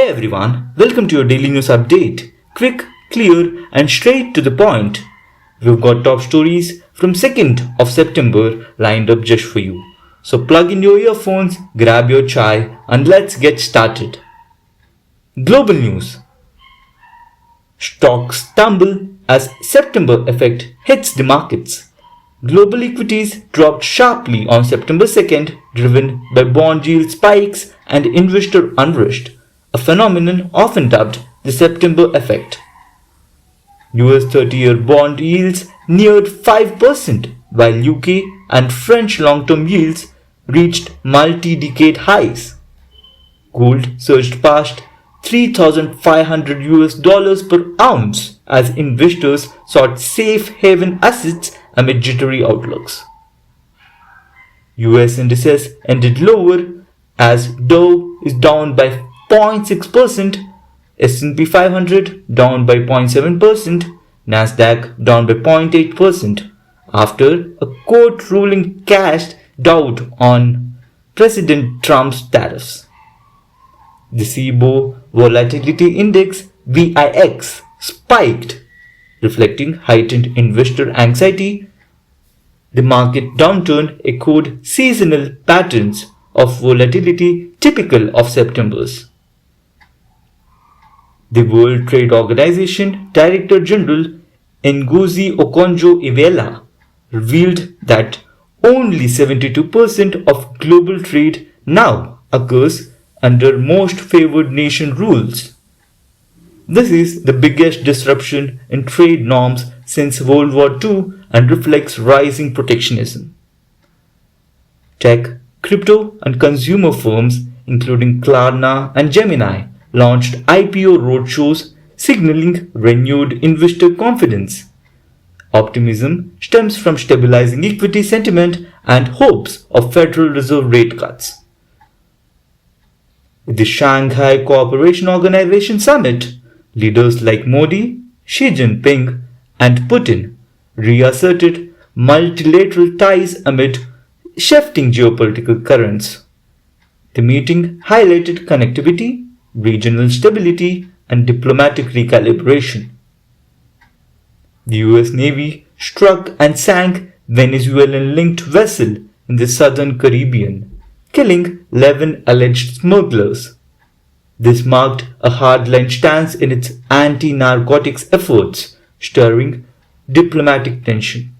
Hey everyone, welcome to your daily news update. Quick, clear, and straight to the point. We've got top stories from 2nd of September lined up just for you. So plug in your earphones, grab your chai, and let's get started. Global news. Stocks tumble as September effect hits the markets. Global equities dropped sharply on September 2nd, driven by bond yield spikes and investor unrest, a phenomenon often dubbed the September effect. US 30-year bond yields neared 5%, while UK and French long-term yields reached multi-decade highs. Gold surged past $3,500 per ounce as investors sought safe haven assets amid jittery outlooks. US indices ended lower as Dow is down by 0.6%, S&P 500 down by 0.7%, Nasdaq down by 0.8% after a court ruling cast doubt on President Trump's tariffs. The CBOE Volatility Index VIX spiked, reflecting heightened investor anxiety. The market downturn echoed seasonal patterns of volatility typical of September's. The World Trade Organization Director General Ngozi Okonjo-Iweala revealed that only 72% of global trade now occurs under most favored nation rules. This is the biggest disruption in trade norms since World War II and reflects rising protectionism. Tech, crypto, and consumer firms, including Klarna and Gemini, launched IPO roadshows signaling renewed investor confidence. Optimism stems from stabilizing equity sentiment and hopes of Federal Reserve rate cuts. At the Shanghai Cooperation Organization Summit, leaders like Modi, Xi Jinping, and Putin reasserted multilateral ties amid shifting geopolitical currents. The meeting highlighted connectivity, regional stability, and diplomatic recalibration. The US Navy struck and sank Venezuelan-linked vessel in the southern Caribbean, killing 11 alleged smugglers. This marked a hardline stance in its anti-narcotics efforts, stirring diplomatic tension.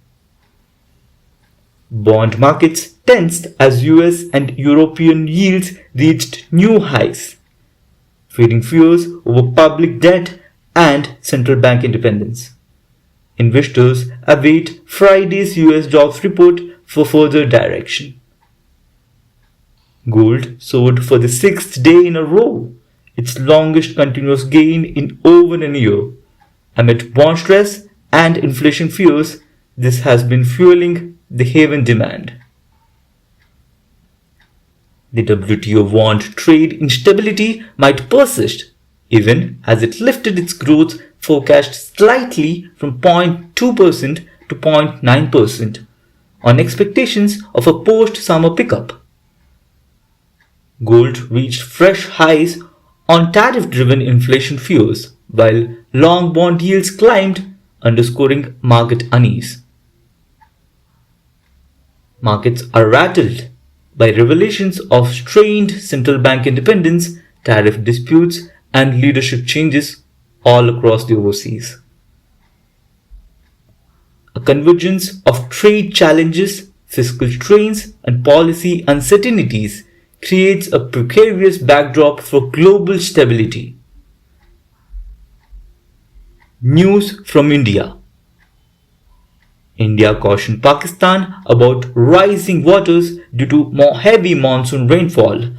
Bond markets tensed as US and European yields reached new highs, feeding fears over public debt and central bank independence. Investors await Friday's US jobs report for further direction. Gold soared for the 6th day in a row, its longest continuous gain in over a year. Amid bond stress and inflation fears, this has been fueling the haven demand. The WTO warned trade instability might persist, even as it lifted its growth forecast slightly from 0.2% to 0.9% on expectations of a post-summer pickup. Gold reached fresh highs on tariff-driven inflation fears, while long bond yields climbed, underscoring market unease. Markets are rattled by revelations of strained central bank independence, tariff disputes, and leadership changes all across the overseas. A convergence of trade challenges, fiscal strains, and policy uncertainties creates a precarious backdrop for global stability. News from India. India cautioned Pakistan about rising waters due to more heavy monsoon rainfall,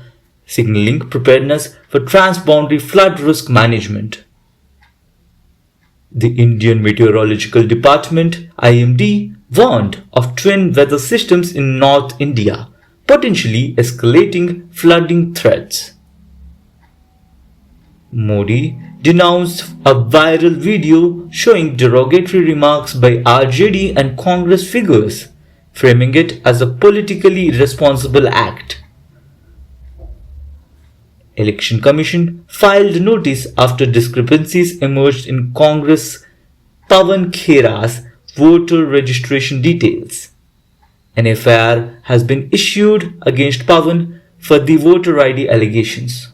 signaling preparedness for transboundary flood risk management. The Indian Meteorological Department (IMD) warned of twin weather systems in North India, potentially escalating flooding threats. Modi denounced a viral video showing derogatory remarks by RJD and Congress figures, framing it as a politically irresponsible act. Election Commission filed notice after discrepancies emerged in Congress Pawan Khera's voter registration details. An FIR has been issued against Pawan for the voter ID allegations.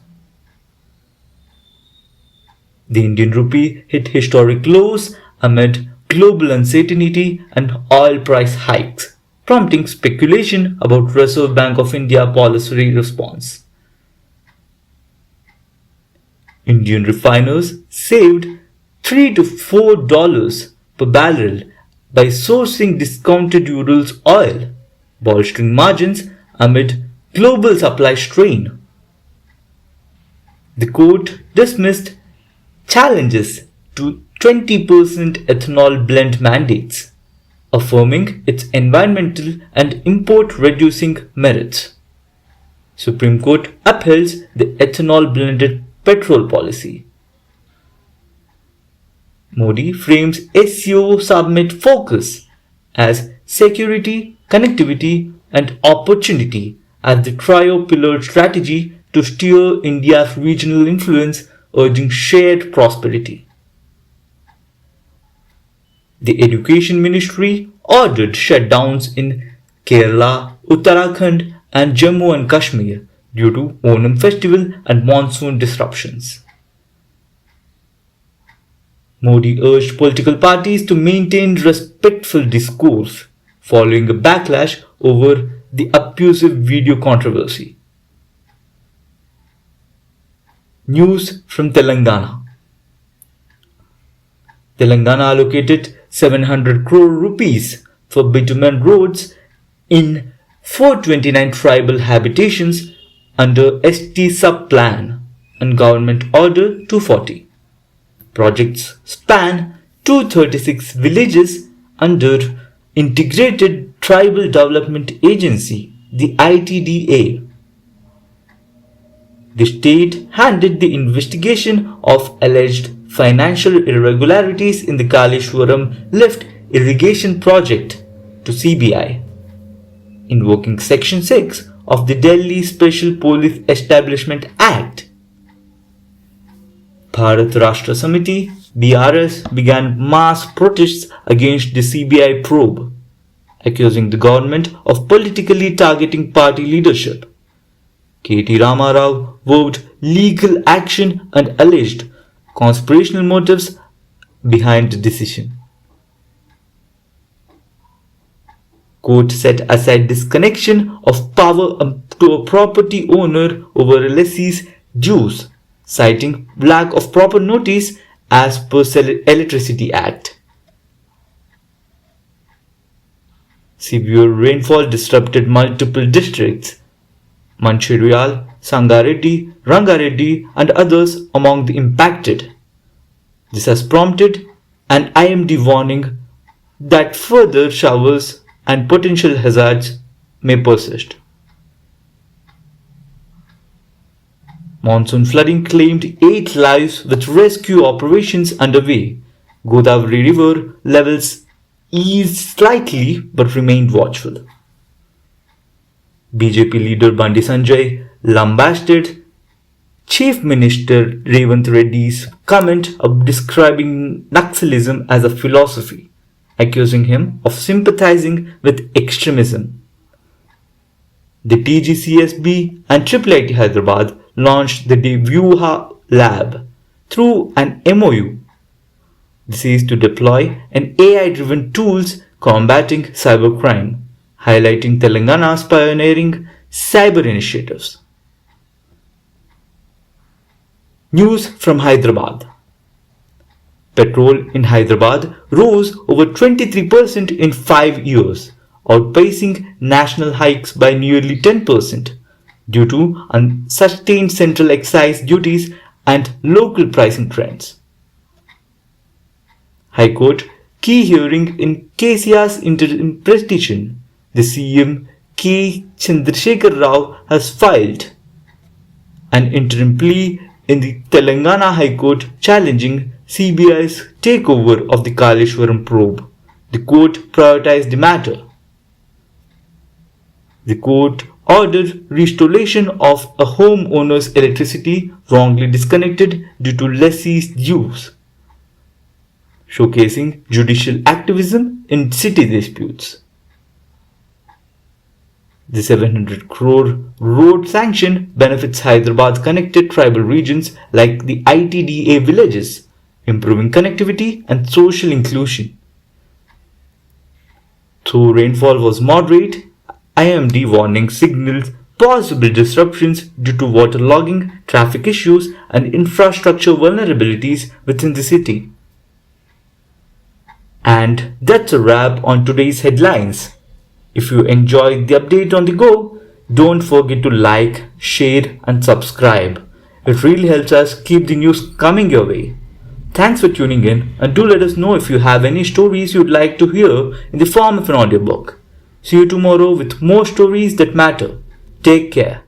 The Indian rupee hit historic lows amid global uncertainty and oil price hikes, prompting speculation about Reserve Bank of India policy response. Indian refiners saved $3 to $4 per barrel by sourcing discounted Urals oil, bolstering margins amid global supply strain. The court dismissed challenges to 20% ethanol blend mandates, affirming its environmental and import reducing merits. Supreme Court upheld the ethanol blended petrol policy. Modi frames SCO summit focus as security, connectivity, and opportunity as the trio-pillar strategy to steer India's regional influence, urging shared prosperity. The Education Ministry ordered shutdowns in Kerala, Uttarakhand, and Jammu and Kashmir due to Onam festival and monsoon disruptions. Modi urged political parties to maintain respectful discourse following a backlash over the abusive video controversy. News from Telangana. Telangana allocated 700 crore rupees for bitumen roads in 429 tribal habitations under ST sub-plan and Government Order 240. Projects span 236 villages under Integrated Tribal Development Agency, the ITDA. The state handed the investigation of alleged financial irregularities in the Kaleshwaram lift irrigation project to CBI, invoking Section 6 of the Delhi Special Police Establishment Act. Bharat Rashtra Samiti (BRS) began mass protests against the CBI probe, accusing the government of politically targeting party leadership. K.T. Rama Rao vowed legal action and alleged conspirational motives behind the decision. Court set aside disconnection of power to a property owner over a lessee's dues, citing lack of proper notice as per Electricity Act. Severe rainfall disrupted multiple districts. Mancherial, Sangareddy, Rangareddy and others among the impacted. This has prompted an IMD warning that further showers and potential hazards may persist. Monsoon flooding claimed 8 lives with rescue operations underway. Godavari River levels eased slightly but remained watchful. BJP leader Bandi Sanjay lambasted Chief Minister Revant Reddy's comment of describing Naxalism as a philosophy, accusing him of sympathizing with extremism. The TGCSB and IIIT Hyderabad launched the Vyuha Lab through an MOU. This is to deploy an AI-driven tools combating cybercrime, highlighting Telangana's pioneering cyber initiatives. News from Hyderabad. Petrol in Hyderabad rose over 23% in 5 years, outpacing national hikes by nearly 10% due to unsustained central excise duties and local pricing trends. High Court key hearing in KCR's interim petition. The CM K. Chandrasekhar Rao has filed an interim plea in the Telangana High Court challenging CBI's takeover of the Kaleshwaram probe. The court prioritized the matter. The court ordered restoration of a homeowner's electricity wrongly disconnected due to lessee's dues, showcasing judicial activism in city disputes. The 700 crore road sanction benefits Hyderabad connected tribal regions like the ITDA villages, improving connectivity and social inclusion. Though rainfall was moderate, IMD warning signals possible disruptions due to waterlogging, traffic issues, and infrastructure vulnerabilities within the city. And that's a wrap on today's headlines. If you enjoyed the update on the go, don't forget to like, share, and subscribe. It really helps us keep the news coming your way. Thanks for tuning in, and do let us know if you have any stories you'd like to hear in the form of an audiobook. See you tomorrow with more stories that matter. Take care.